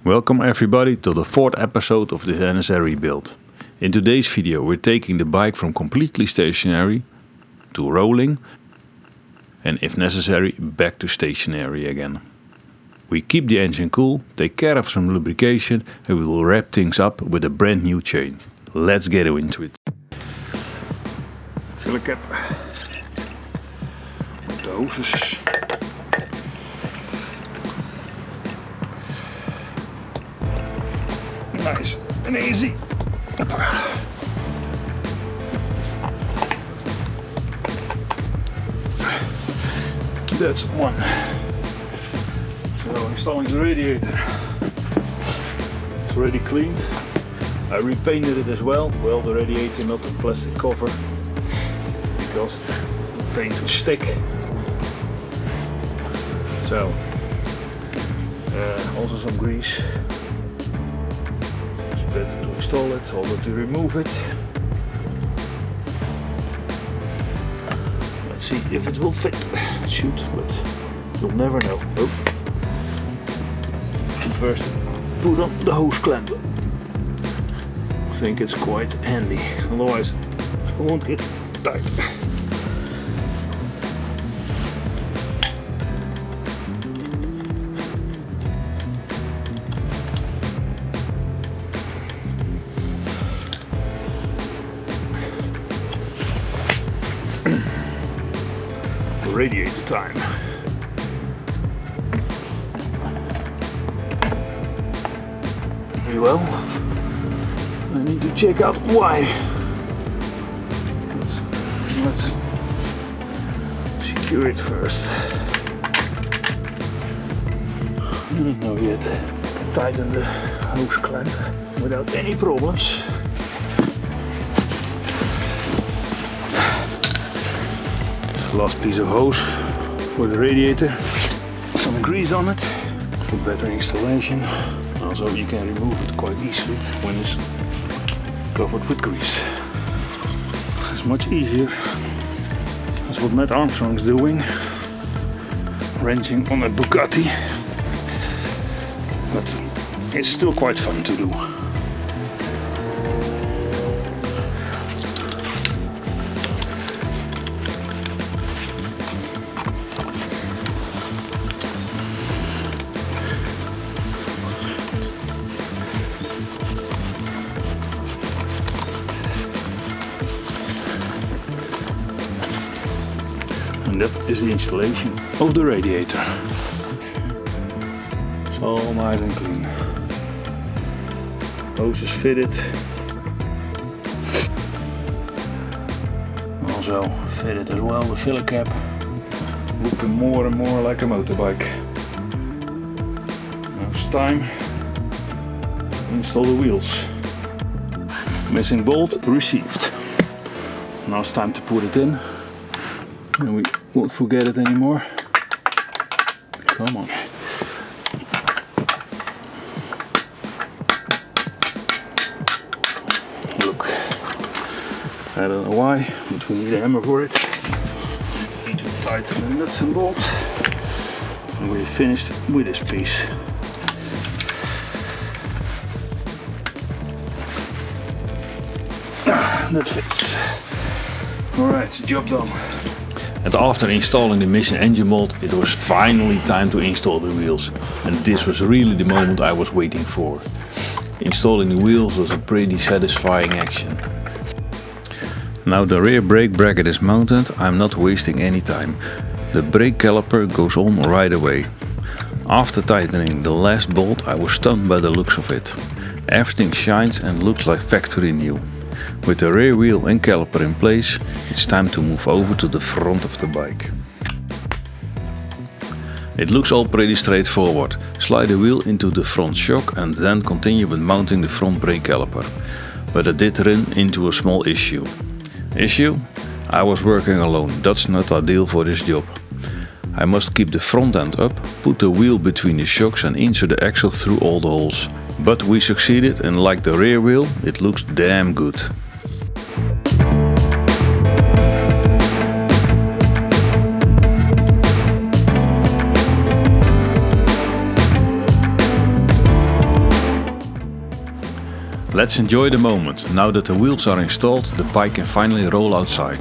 Welcome everybody to the fourth episode of this NSR rebuild. In today's video we're taking the bike from completely stationary to rolling and if necessary back to stationary again. We keep the engine cool, take care of some lubrication and we will wrap things up with a brand new chain. Let's get into it. Filler cap. De hoses. Nice and easy. That's one. So installing the radiator. It's already cleaned. I repainted it as well. Well, the radiator, not the plastic cover, because the paint would stick. So also some grease. Better to install it, although to remove it. Let's see if it will fit. It should, but you'll never know. Oh. First, put on the hose clamp. I think it's quite handy, otherwise it won't get tight. Radiator time. Very well. I need to check out why. Let's secure it first. I don't know yet. Tighten the hose clamp without any problems. Last piece of hose for the radiator, some grease on it for better installation. Also you can remove it quite easily when it's covered with grease. It's much easier. That's what Matt Armstrong's doing, wrenching on a Bugatti, but it's still quite fun to do. And that is the installation of the radiator. It's all nice and clean. Hose is fitted. Also fitted as well the filler cap. Looking more and more like a motorbike. Now it's time to install the wheels. Missing bolt received. Now it's time to put it in. And we won't forget it anymore. Come on. Look. I don't know why, but we need a hammer for it. We need to tighten the nuts and bolts. And we're finished with this piece. That fits. Alright, job done. And after installing the missing engine bolt, it was finally time to install the wheels. And this was really the moment I was waiting for. Installing the wheels was a pretty satisfying action. Now the rear brake bracket is mounted, I'm not wasting any time. The brake caliper goes on right away. After tightening the last bolt, I was stunned by the looks of it. Everything shines and looks like factory new. With the rear wheel and caliper in place, it's time to move over to the front of the bike. It looks all pretty straightforward. Slide the wheel into the front shock and then continue with mounting the front brake caliper. But I did run into a small issue. Issue? I was working alone, that's not ideal for this job. I must keep the front end up, put the wheel between the shocks and insert the axle through all the holes. But we succeeded and like the rear wheel, it looks damn good. Let's enjoy the moment. Now that the wheels are installed, the bike can finally roll outside.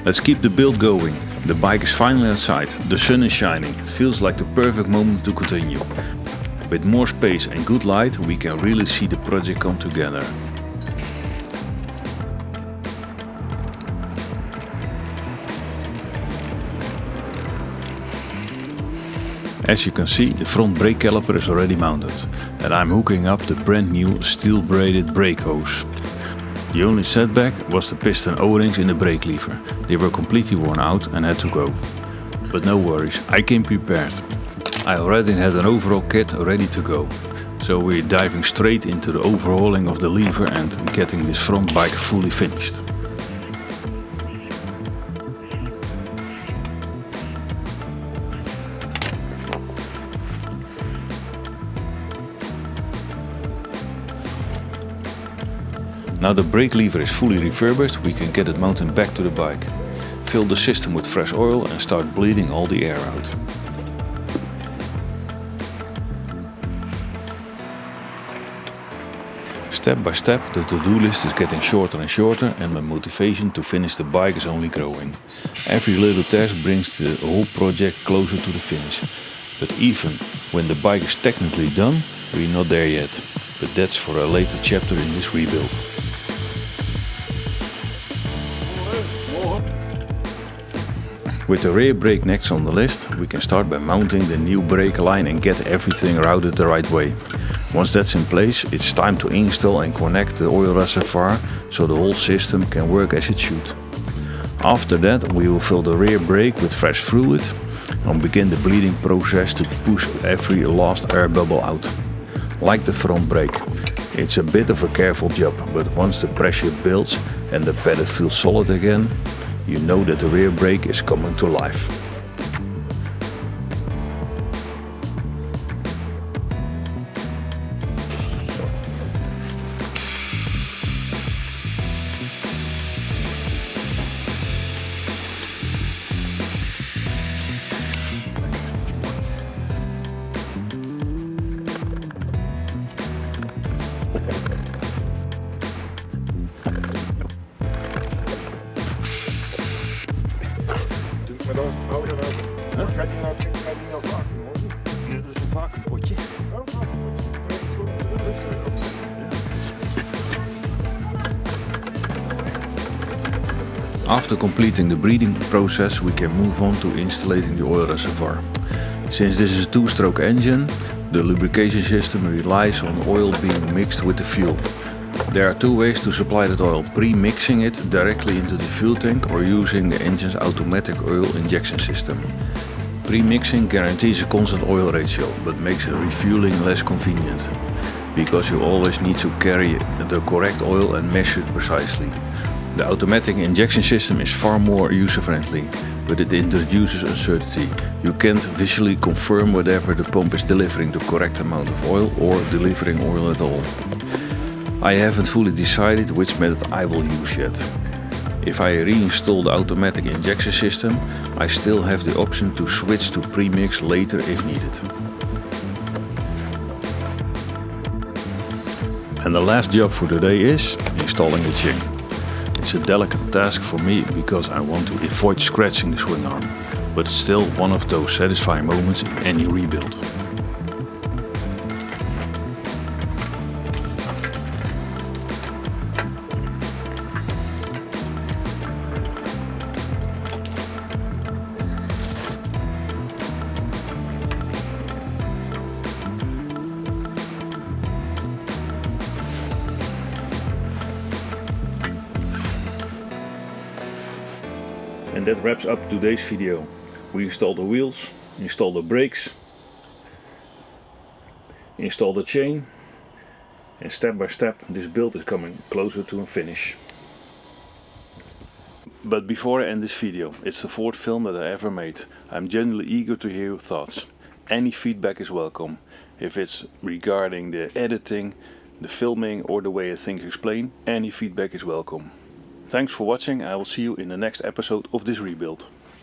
Let's keep the build going. The bike is finally outside, the sun is shining, it feels like the perfect moment to continue. With more space and good light, we can really see the project come together. As you can see, the front brake caliper is already mounted, and I'm hooking up the brand new steel braided brake hose. The only setback was the piston O-rings in the brake lever. They were completely worn out and had to go. But no worries, I came prepared. I already had an overhaul kit ready to go. So we're diving straight into the overhauling of the lever and getting this front bike fully finished. Now the brake lever is fully refurbished, we can get it mounted back to the bike. Fill the system with fresh oil and start bleeding all the air out. Step by step the to-do list is getting shorter and shorter and my motivation to finish the bike is only growing. Every little task brings the whole project closer to the finish. But even when the bike is technically done, we're not there yet. But that's for a later chapter in this rebuild. With the rear brake next on the list, we can start by mounting the new brake line and get everything routed the right way. Once that's in place, it's time to install and connect the oil reservoir so the whole system can work as it should. After that, we will fill the rear brake with fresh fluid and begin the bleeding process to push every last air bubble out. Like the front brake, it's a bit of a careful job, but once the pressure builds and the pedal feels solid again, you know that the rear brake is coming to life. After completing the breeding process, we can move on to installing the oil reservoir. Since this is a two-stroke engine, the lubrication system relies on oil being mixed with the fuel. There are two ways to supply that oil: pre-mixing it directly into the fuel tank or using the engine's automatic oil injection system. Pre-mixing guarantees a constant oil ratio, but makes refueling less convenient, because you always need to carry the correct oil and measure it precisely. The automatic injection system is far more user-friendly, but it introduces uncertainty. You can't visually confirm whether the pump is delivering the correct amount of oil or delivering oil at all. I haven't fully decided which method I will use yet. If I reinstall the automatic injection system, I still have the option to switch to premix later if needed. And the last job for today is installing the chain. It's a delicate task for me because I want to avoid scratching the swing arm, but it's still one of those satisfying moments in any rebuild. And that wraps up today's video. We installed the wheels, installed the brakes, installed the chain, and step by step this build is coming closer to a finish. But before I end this video, it's the fourth film that I ever made. I'm genuinely eager to hear your thoughts. Any feedback is welcome. If it's regarding the editing, the filming or the way things explain, any feedback is welcome. Thanks for watching. I will see you in the next episode of this rebuild.